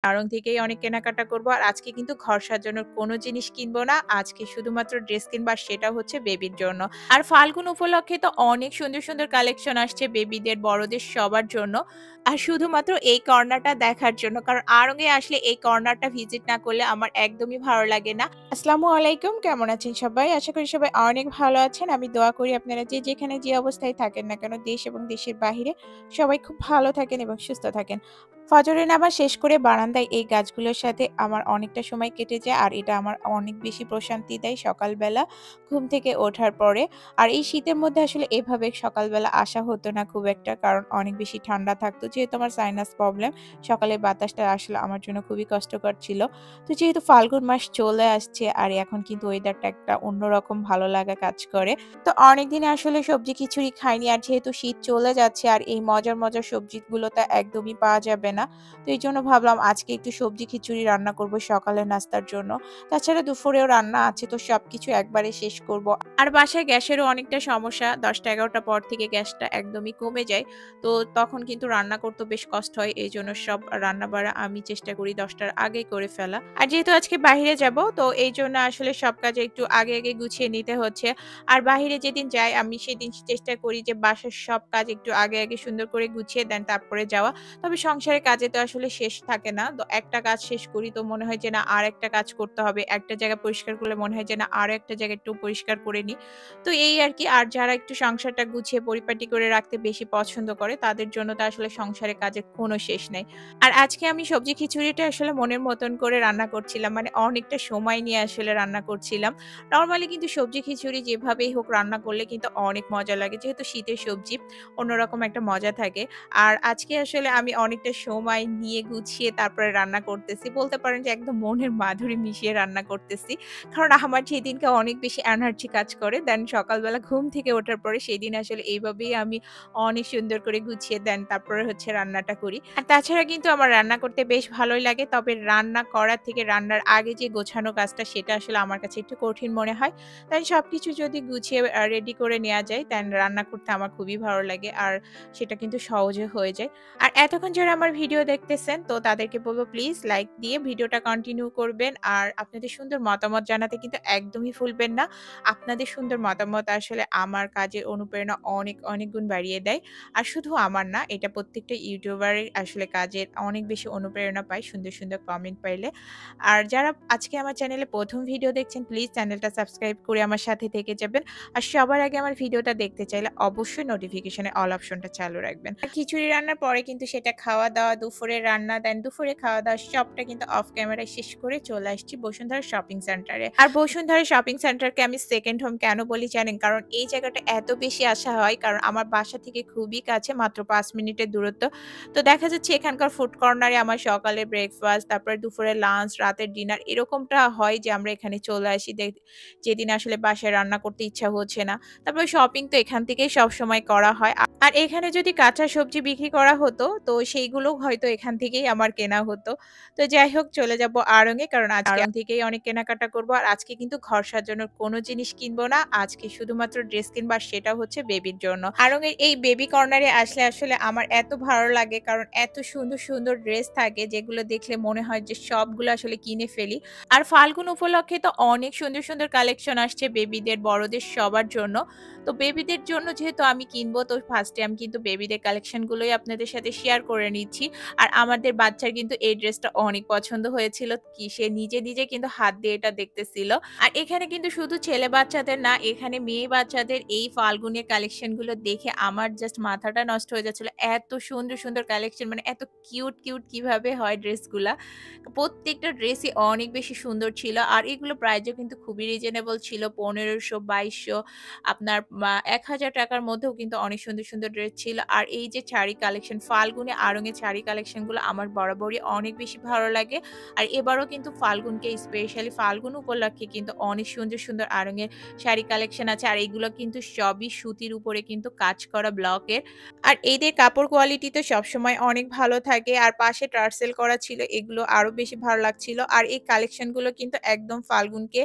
আড়ং থেকেই অনেক কেনাকাটা করব। আর আজকে কিন্তু ঘর সাজানোর কোনো জিনিস কিনবো না। আজকে শুধুমাত্র ড্রেস কিনবো আর সেটা হচ্ছে বেবির জন্য। আর ফাল্গুন উপলক্ষে তো অনেক সুন্দর, সুন্দর কালেকশন আসছে বেবিদের, বড়দের সবার জন্য। আর শুধুমাত্র এই কর্নারটা দেখার জন্য। কারণ আড়ং এ আসলে এই কর্নারটা ভিজিট না করলে আমার একদমই ভালো লাগে না। আসসালামু আলাইকুম, কেমন আছেন সবাই? আশা করি সবাই অনেক ভালো আছেন। আমি দোয়া করি আপনারা যে যেখানে যে অবস্থায় থাকেন না কেন, দেশ এবং দেশের বাহিরে সবাই খুব ভালো থাকেন এবং সুস্থ থাকেন। ফজরের নামাজ শেষ করে বারান্দায় এই গাছগুলোর সাথে আমার অনেকটা সময় কেটে যায় আর এটা আমার অনেক বেশি প্রশান্তি দেয় সকালবেলা ঘুম থেকে ওঠার পরে। আর এই শীতের মধ্যে আসলে এভাবে সকালবেলা আসা হতো না খুব একটা, কারণ অনেক বেশি ঠান্ডা থাকতো। যেহেতু আমার সাইনাস প্রবলেম, সকালে বাতাসটা আসলে আমার জন্য খুবই কষ্টকর ছিল। তো যেহেতু ফাল্গুন মাস চলে আসছে আর এখন কিন্তু ওয়েদারটা একটা অন্যরকম ভালো লাগা কাজ করে। তো অনেকদিন আসলে সবজি খিচুড়ি খাইনি আর যেহেতু শীত চলে যাচ্ছে আর এই মজার, মজার সবজিগুলো তো একদমই পাওয়া যাবে না। তো এইজন্য ভাবলাম আজকে একটু সবজি খিচুড়ি রান্না করব সকালের নাস্তার জন্য। তাছাড়া দুপুরেও রান্না আছে, তো সবকিছু একবারে শেষ করব। আর বাসায় গ্যাসেরও অনেকটা সমস্যা। ১০টা-১১টার পর থেকে গ্যাসটা একদমই কমে যায়। তো তখন কিন্তু রান্না করতে বেশ কষ্ট হয়। এইজন্য সব রান্না-বাড়া আমি চেষ্টা করি ১০টার আগেই করে ফেলা। আর যেহেতু আজকে বাহিরে যাব, তো এইজন্য আসলে সব কাজ একটু আগে, আগে গুছিয়ে নিতে হচ্ছে। আর বাহিরে যেদিন যাই আমি সেদিন চেষ্টা করি যে বাসার সব কাজ একটু আগে, আগে সুন্দর করে গুছিয়ে দেন তারপরে যাওয়া। তবে সংসারের কাজে তো আসলে শেষ থাকে না। তো একটা কাজ শেষ করি তো মনে হয় যে না আরেকটা কাজ করতে হবে। একটা জায়গা পরিষ্কার করলে মনে হয় যে না আরো একটা জায়গা একটু পরিষ্কার করে নিই। তো এই আরকি। আর যারা একটু সংসারটা গুছিয়ে পরিপাটি করে রাখতে বেশি পছন্দ করে তাদের জন্য তো আসলে সংসারের কাজের কোনো শেষ নাই। আর আজকে আমি সবজি খিচুড়িটা আসলে মনের মতন করে রান্না করছিলাম। মানে অনেকটা সময় নিয়ে আসলে রান্না করছিলাম। নরমালি কিন্তু সবজি খিচুড়ি যেভাবেই হোক রান্না করলে কিন্তু অনেক মজা লাগে। যেহেতু শীতের সবজি অন্যরকম একটা মজা থাকে। আর আজকে আসলে আমি অনেকটা সময় নিয়ে গুছিয়ে তারপরে রান্না করতেছি। বলতে পারেন যে একদম মনের মাধুরী মিশিয়ে রান্না করতেছি। কারণ আমার সেদিনকে অনেক বেশি এনার্জি কাজ করে। দেন সকালবেলা ঘুম থেকে ওঠার পরে সেদিন আসলে এইভাবেই আমি অনেক সুন্দর করে গুছিয়ে দেন তারপরে হচ্ছে রান্নাটা করি। আর তাছাড়া কিন্তু আমার রান্না করতে বেশ ভালোই লাগে। তবে রান্না করার থেকে রান্নার আগে যে গোছানো কাজটা সেটা আসলে আমার কাছে একটু কঠিন মনে হয়। তাই সবকিছু যদি গুছিয়ে রেডি করে নেয়া যায় দেন রান্না করতে আমার খুবই ভালো লাগে। আর সেটা কিন্তু সহজে হয়ে যায়। আর এতক্ষণ যারা আমার ভিডিও দেখতেছেন তো তাদেরকে বলব প্লিজ লাইক দিয়ে ভিডিওটা কন্টিনিউ করবেন। আর আপনাদের সুন্দর মতামত জানাতে কিন্তু একদমই ভুলবেন না। আপনাদের সুন্দর মতামত আসলে আমার কাজের অনুপ্রেরণা অনেক, অনেক গুণ বাড়িয়ে দেয়। আর শুধু আমার না, এটা প্রত্যেকটা ইউটিউবারের আসলে কাজের অনেক বেশি অনুপ্রেরণা পায় সুন্দর, সুন্দর কমেন্ট পাইলে। আর যারা আজকে আমার চ্যানেলে ১ম ভিডিও দেখছেন প্লিজ চ্যানেলটা সাবস্ক্রাইব করে আমার সাথে থেকে যাবেন। আর সবার আগে আমার ভিডিওটা দেখতে চাইলে অবশ্যই নোটিফিকেশনে অল অপশনটা চালু রাখবেন। আর খিচুড়ি রান্নার পরে কিন্তু সেটা খাওয়া-দাওয়া, দুপুরের রান্না, দেন দুপুরে খাওয়া-দাওয়া সবটা কিন্তু অফ ক্যামেরায় শেষ করে চলে আসছি বসুন্ধরা শপিং সেন্টারে। আর বসুন্ধরা শপিং সেন্টারকে আমি সেকেন্ড হোম কেন বলি জানেন? কারণ এই জায়গাটা এত বেশি আসা হয় কারণ আমার বাসা থেকে খুবই কাছে, মাত্র ৫ মিনিটের দূরত্ব। তো দেখা যাচ্ছে এখানকার ফুড কর্নারে আমার সকালে ব্রেকফাস্ট, তারপরে দুপুরে লাঞ্চ, রাতের ডিনার এরকমটা হয় যে আমরা এখানে চলে আসি যেদিন আসলে বাসায় রান্না করতে ইচ্ছা হচ্ছে না। তারপরে শপিং তো এখান থেকেই সবসময় করা হয়। আর এখানে যদি কাঁচা সবজি বিক্রি করা হতো, তো সেইগুলো হয়তো এখান থেকেই আমার কেনা হতো। তো যাই হোক চলে যাব আড়ং এ, কারণ আজকে আড়ং থেকেই অনেক কেনাকাটা করব। আর আজকে কিন্তু ঘর সাজানোর কোনো জিনিস কিনবো না। আজকে শুধুমাত্র ড্রেস কিনবো আর সেটা হচ্ছে বেবির জন্য। আড়ং এর এই বেবি কর্নারে আসলে আসলে আমার এত ভালো লাগে কারণ এত সুন্দর, সুন্দর ড্রেস থাকে যেগুলো দেখলে মনে হয় যে সবগুলো আসলে কিনে ফেলি। আর ফাল্গুন উপলক্ষে তো অনেক সুন্দর, সুন্দর কালেকশন আসছে বেবিদের, বড়দের সবার জন্য। তো বেবিদের জন্য যেহেতু আমি কিনবো তো ফার্স্ট এ আমি কিন্তু বেবিদের কালেকশন গুলোই আপনাদের সাথে শেয়ার করে নিচ্ছি। আর আমাদের বাচ্চার কিন্তু এই ড্রেসটা অনেক পছন্দ হয়েছিল। সে নিজে, নিজে কিন্তু হাত দিয়ে এটা দেখতেছিল। আর এখানে কিন্তু শুধু ছেলে বাচ্চাদের না, এখানে মেয়ে বাচ্চাদের এই ফাল্গুনের কালেকশন গুলো দেখে আমার জাস্ট মাথাটা নষ্ট হয়ে যাচ্ছিল। এত সুন্দর, সুন্দর কালেকশন, মানে এত কিউট, কিউট কিভাবে হয় ড্রেসগুলা। প্রত্যেকটা ড্রেসই অনেক বেশি সুন্দর ছিল। আর এগুলো প্রাইসও কিন্তু খুবই রিজনেবল ছিল। ১৫০০, ২২০০, আপনার ৳১,০০০ র মধ্যেও কিন্তু অনেক সুন্দর, সুন্দর ড্রেস ছিল। আর এই যে শাড়ি কালেকশন, ফাল্গুনে আড়ং এর শাড়ি কালেকশন গুলো আমার বরাবরই অনেক বেশি ভালো লাগে। আর এবারও কিন্তু ফাল্গুনকে স্পেশালি ফাল্গুন উপলক্ষে কিন্তু অনেক সুন্দর, সুন্দর আড়ং এর শাড়ি কালেকশন আছে। আর এইগুলো কিন্তু সবই সুতির উপরে কিন্তু কাজ করা ব্লকের। আর এদের কাপড় কোয়ালিটি তো সবসময় অনেক ভালো থাকে। আর পাশে টার্সেল করা ছিল, এগুলো আরো বেশি ভালো লাগছিল। আর এই কালেকশন গুলো কিন্তু একদম ফাল্গুনকে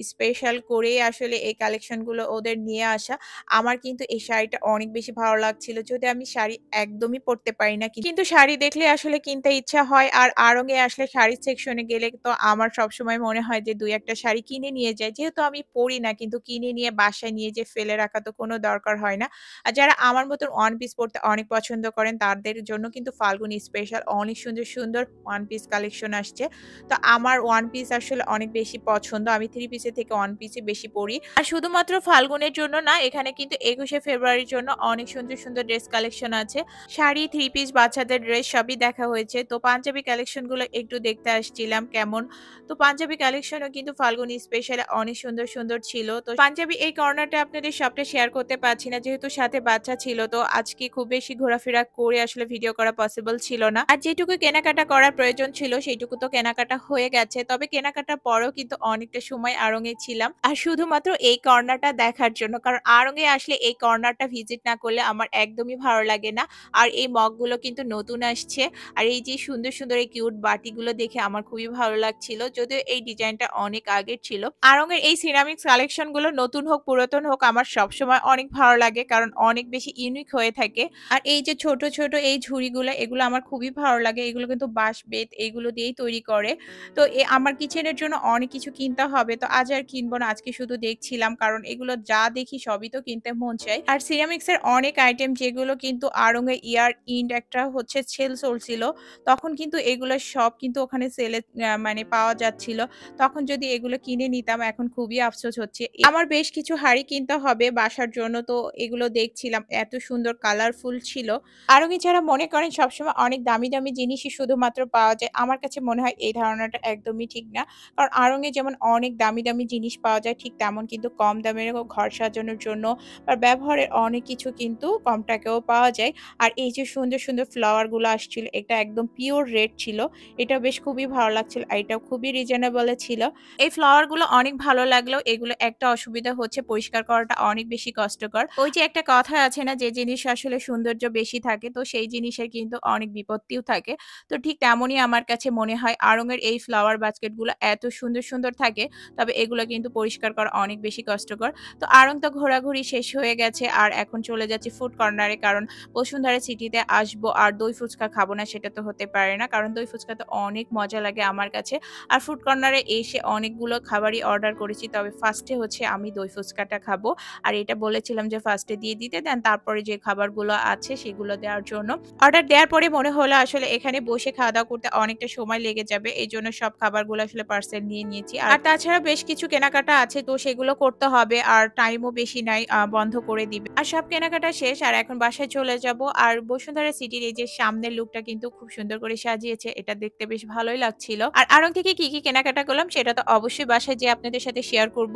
স্পেশাল করেই আসলে এই কালেকশন গুলো ওদের নিয়ে আসা। আমার কিন্তু এই শাড়িটা অনেক বেশি ভালো লাগছিল। যদিও আমি শাড়ি একদমই পরতে পারি না। কিন্তু শাড়ি দেখলে আসলে কিনতে ইচ্ছা হয়। হয়। আর আড়ং-এ আসলে শাড়ির সেকশনে গেলে তো আমার সবসময় মনে হয় যে ২-১ টা শাড়ি কিনে নিয়ে যাই। যেহেতু আমি পড়ি না কিন্তু কিনে নিয়ে বাসায় নিয়ে যেয়ে ফেলে রাখা তো কোনো দরকার হয় না। আর যারা আমার মতন ওয়ান পিস পড়তে অনেক পছন্দ করেন তাদের জন্য কিন্তু ফাল্গুনী স্পেশাল অনেক সুন্দর, সুন্দর ওয়ান পিস কালেকশন আসছে। তো আমার ওয়ান পিস আসলে অনেক বেশি পছন্দ। আমি থ্রি পিসের থেকে ওয়ান পিসই বেশি পড়ি। আর শুধুমাত্র ফাল্গুনের জন্য না, এখানে কিন্তু ২১শে ফেব্রুয়ারির জন্য অনেক সুন্দর, সুন্দর ড্রেস কালেকশন আছে। শাড়ি, থ্রি পিস, বাচ্চাদের ড্রেস সবই দেখা হয়েছে। তো পাঞ্জাবি কালেকশন গুলো একটু দেখতে আসছিলাম কেমন। তো পাঞ্জাবি কালেকশনও কিন্তু ফাল্গুনী স্পেশালে অনেক সুন্দর, সুন্দর ছিল। তো পাঞ্জাবি এই কর্নারটা আপনাদের সবটা শেয়ার করতে পারছি না যেহেতু সাথে বাচ্চা ছিল। তো আজকে খুব বেশি ঘোরাফেরা করে আসলে ভিডিও করা পসিবল ছিল না। আর যেটুকু কেনাকাটা করার প্রয়োজন ছিল সেইটুকু তো কেনাকাটা হয়ে গেছে। তবে কেনাকাটার পরেও কিন্তু অনেকটা সময় আড়ং-এ ছিলাম। আর শুধুমাত্র এই কর্নারটা দেখার জন্য। কারণ আড়ং-এ আসলে এই কর্নারটা ভিজিট না করলে আমার একদমই ভালো লাগে না। আর এই মগগুলো কিন্তু নতুন আসছে। আর এই যে সুন্দর, সুন্দর এই কিউট বাটিগুলো দেখে আমার খুবই ভালো লাগছিল। যদিও এই ডিজাইনটা অনেক আগের ছিল। আড়ং-এর এই সিরামিক্স কালেকশন গুলো নতুন হোক, পুরাতন হোক আমার সবসময় অনেক ভালো লাগে। কারণ অনেক বেশি ইউনিক হয়ে থাকে। আর এই যে ছোট, ছোট এই ঝুড়িগুলো এগুলো আমার খুবই ভালো লাগে। এগুলো কিন্তু বাঁশ, বেত এগুলো দিয়েই তৈরি করে। তো আমার কিচেনের জন্য অনেক কিছু কিনতে হবে। তো আজ আর কিনবো না। আজকে শুধু দেখছিলাম। কারণ এগুলো যা দেখি সবই তো কিনতে মন চায়। আর সিরামিক্স এর অনেক আইটেম যেগুলো কিন্তু আড়ং-এ ইয়ার ইন্ড একটা হচ্ছে সেল চলছিল। তখন কিন্তু এগুলো সব কিন্তু ওখানে সেলে মানে পাওয়া যাচ্ছিল। তখন যদি এগুলো কিনে নিতাম এখন খুবই আফসোস হচ্ছে। আমার বেশ কিছু হাঁড়ি কিনতে হবে বাসার জন্য। তো এগুলো দেখছিলাম। এত সুন্দর কালারফুল ছিল। আড়ং-এ যারা মনে করেন সবসময় অনেক দামি, দামি জিনিসই শুধুমাত্র পাওয়া যায়। আমার কাছে মনে হয় এই ধারণাটা একদমই ঠিক না। কারণ আড়ং-এ যেমন অনেক দামি, দামি জিনিস পাওয়া যায় ঠিক তেমন কিন্তু কম দামেরও ঘর সাজানোর জন্য বা ব্যবহারের অনেক কিছু কিন্তু কম টাকায়ও পাওয়া যায়। আর এই যে সুন্দর, সুন্দর ফ্লাওয়ার গুলো আসছিল এটা একদম পিওর রেড ছিল। এটা বেশ খুবই ভালো লাগছিল। আর এটাও খুবই রিজনেবল এ ছিল। এই ফ্লাওয়ার গুলো অনেক ভালো লাগলেও এগুলো একটা অসুবিধা হচ্ছে পরিষ্কার করাটা অনেক বেশি কষ্টকর। ওই যে একটা কথা আছে না যে জিনিস আসলে সৌন্দর্য বেশি থাকে তো সেই জিনিসের কিন্তু অনেক বিপত্তিও থাকে। তো ঠিক তেমনই আমার কাছে মনে হয় আড়ং-এর এই ফ্লাওয়ার বাস্কেট গুলো এত সুন্দর, সুন্দর থাকে। তবে এগুলো কিন্তু পরিষ্কার করা অনেক বেশি কষ্টকর। তো আড়ং তো ঘোরাঘুরি শেষ হয়ে গেছে আর এখন চলে যাচ্ছি ফুড কর্নারে কারণ বসুন্ধরা সিটিতে আসবো আর দই ফুচকা খাবো না সেটা তো হতে পারে না। কারণ দই ফুচকা তো অনেক মজা লাগে আমার কাছে। আর ফুড কর্নারে এসে অনেকগুলো খাবারই অর্ডার করেছি। তবে ফার্স্টে হচ্ছে আমি দই ফুচকাটা খাবো। আর এটা বলেছিলাম যে ফার্স্টে দিয়ে দিতে দেন তারপরে যে খাবারগুলো আছে সেগুলো দেওয়ার জন্য। অর্ডার দেওয়ার পরে মনে হলো আসলে এখানে বসে খাওয়া-দাওয়া করতে অনেকটা সময় লেগে যাবে। এজন্য সব খাবারগুলো আসলে পার্সেল নিয়ে নিয়েছি। আর তাছাড়া বেশ কিছু কেনাকাটা আছে তো সেগুলো করতে হবে। আর টাইমও বেশি নাই বন্ধ করে দিবে। আর সব কেনাকাটা শেষ আর এখন বাসায় চলে যাব। আর বসুন্ধরা সিটির এই যে সামনের লুকটা কিন্তু খুব সুন্দর করে সাজিয়েছে। এটা দেখতে বেশ ভালোই লাগছিল। আর আড়ং থেকে কি, কি কেনাকাটা করলাম সেটা তো অবশ্যই বাসায় যেয়ে আপনাদের সাথে শেয়ার করব।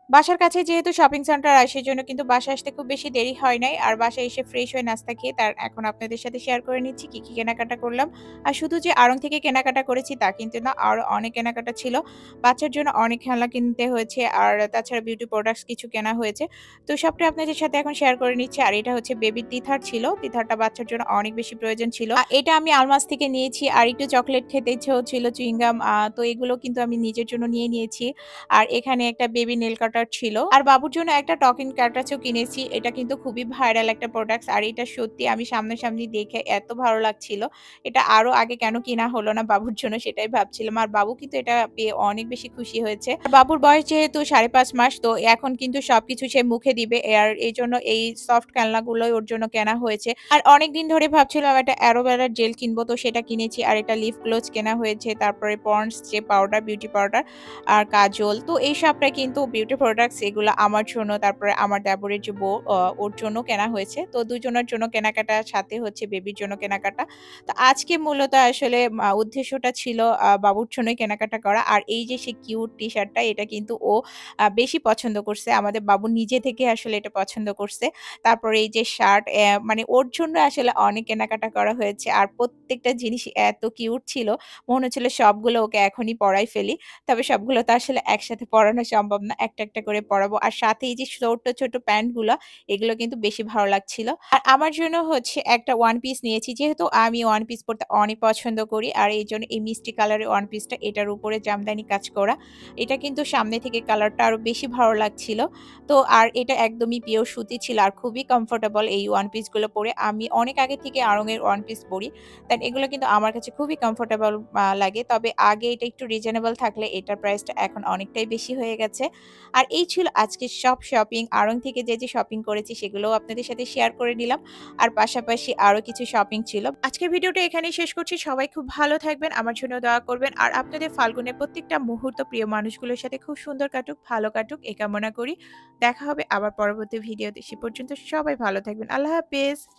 বাসার কাছে যেহেতু শপিং সেন্টার আর সেজন্য কিন্তু বাসায় আসতে খুব বেশি দেরি হয় নাই। আর বাসায় এসে ফ্রেশ হয়ে নাস্তা খেয়ে এখন আপনাদের সাথে শেয়ার করে নিচ্ছি কি, কি কেনাকাটা করলাম। আর শুধু যে আড়ং থেকে কেনাকাটা করেছি তা কিন্তু না, আরো অনেক কেনাকাটা ছিল। বাচ্চার জন্য অনেক খেলনা কিনতে হয়েছে আর তাছাড়া বিউটি প্রোডাক্টস কিছু কেনা হয়েছে। তো সবটাই আপনাদের সাথে এখন শেয়ার করে নিচ্ছি। আর এটা হচ্ছে বেবির টিথার ছিল। টিথারটা বাচ্চার জন্য অনেক বেশি প্রয়োজন ছিল। এটা আমি আলমাস থেকে নিয়েছি। আর একটু চকোলেট খেতে ইচ্ছে হচ্ছিল চুইং গাম তো এগুলো কিন্তু আমি নিজের জন্য নিয়ে নিয়েছি। আর এখানে একটা বেবি নেল কাটার ছিল। আর বাবুর জন্য একটা টকিং ক্যাটাচও কিনেছি। এটা কিন্তু খুবই ভাইরাল একটা প্রোডাক্টস। আর এটা সত্যি আমি সামনাসামনি দেখে এত ভালো লাগছিল। এটা আরো আগে কেন কিনা হলো না বাবুর জন্য সেটাই ভাবছিলাম। আর বাবু কিন্তু এটা পেয়ে অনেক বেশি খুশি হয়েছে। আর বাবুর বয়স যেহেতু ৫.৫ মাস তো এখন কিন্তু সবকিছু সে মুখে দিবে। আর এইজন্য এই সফট খেলনাগুলোই ওর জন্য কেনা হয়েছে। আর অনেকদিন ধরে ভাবছিলাম একটা অ্যালোভেরার জেল কিনবো তো সেটা কিনেছি। আর একটা লিপ গ্লোজ কেনা হয়েছে। তারপরে পন্ডস যে পাউডার, বিউটি পাউডার আর কাজল। তো এই সবটাই কিন্তু বিউটি প্রোডাক্টস এগুলো আমার জন্য, তারপরে আমার দেবরের যে বউ ওর জন্য কেনা হয়েছে। তো দুজনের জন্য কেনাকাটা সাথে হচ্ছে বেবির জন্য কেনাকাটা। তো আজকে মূলত আসলে উদ্দেশ্যটা ছিল বাবুর জন্যই কেনাকাটা করা। আর এই যে সে কিউট টি-শার্টটা এটা কিন্তু ও বেশি পছন্দ করছে। আমাদের বাবু নিজে থেকে আসলে এটা পছন্দ করছে। তারপরে এই যে শার্ট মানে ওর জন্য আসলে অনেক কেনাকাটা করা হয়েছে। আর প্রত্যেকটা জিনিস এত কিউট ছিল। মনে হচ্ছিল সবগুলো ওকে এখনই পড়াই ফেলি। তবে সবগুলো তো আসলে একসাথে পড়ানো সম্ভব না। একটা, একটা একটা করে পরাবো। আর সাথে এই যে ছোট্ট, ছোট্ট প্যান্টগুলা এগুলো কিন্তু বেশি ভালো লাগছিল। আর আমার জন্য হচ্ছে একটা ওয়ান পিস নিয়েছি। যেহেতু আমি ওয়ান পিস পড়তে অনেক পছন্দ করি। আর এইজন্য এই মিষ্টি কালারের ওয়ান পিসটা এটার উপরে জামদানি কাজ করা। এটা কিন্তু সামনে থেকে কালারটা আরো বেশি ভালো লাগছিল। তো আর এটা একদমই পিওর সুতি ছিল আর খুবই কমফোর্টেবল এই ওয়ান পিসগুলো পরে। আমি অনেক আগে থেকে আড়ং এর ওয়ান পিস পড়ি। দেন এগুলো কিন্তু আমার কাছে খুবই কমফোর্টেবল লাগে। তবে আগে এটা একটু রিজনেবল থাকলে এটার প্রাইসটা এখন অনেকটাই বেশি হয়ে গেছে। আর এই ছিল আজকের সব শপিং। আড়ং থেকে যে শপিং করেছি সেগুলোও আপনাদের সাথে শেয়ার করে নিলাম। আর পাশাপাশি আরো কিছু শপিং ছিল। আজকের ভিডিওটা এখানেই শেষ করছি। সবাই খুব ভালো থাকবেন। আমার জন্য দোয়া করবেন। আর আপনাদের ফাল্গুনের প্রত্যেকটা মুহূর্ত প্রিয় মানুষগুলোর সাথে খুব সুন্দর কাটুক, ভালো কাটুক এই কামনা করি। দেখা হবে আবার পরবর্তী ভিডিওতে। সে পর্যন্ত সবাই ভালো থাকবেন। আল্লাহ হাফেজ।